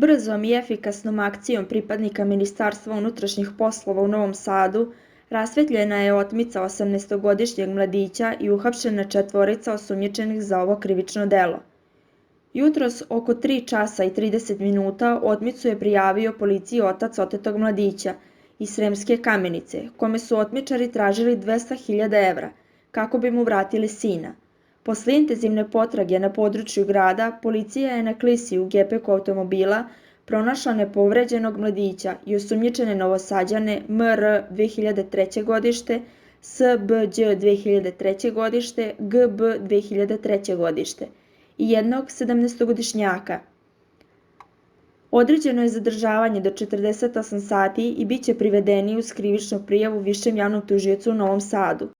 Brzom i efikasnom akcijom pripadnika Ministarstva unutrašnjih poslova u Novom Sadu rasvetljena je otmica 18-godišnjeg mladića i uhapšena četvorica osumnjičenih za ovo krivično delo. Jutros oko 3 časa i 30 minuta otmicu je prijavio policiji otac otetog mladića iz Sremske Kamenice, kome su otmičari tražili 200.000 evra kako bi mu vratili sina. Posle intenzivne potrage na području grada, policija je na klisiju gepeku automobila pronašla nepovređenog mladića i osumnjičene Novosađane MR 2003. godište, SBđ 2003. godište, GB 2003. godište i jednog 17-godišnjaka. Određeno je zadržavanje do 48 sati i bit će privedeni uz krivičnu prijavu Višem javnom tužiocu u Novom Sadu.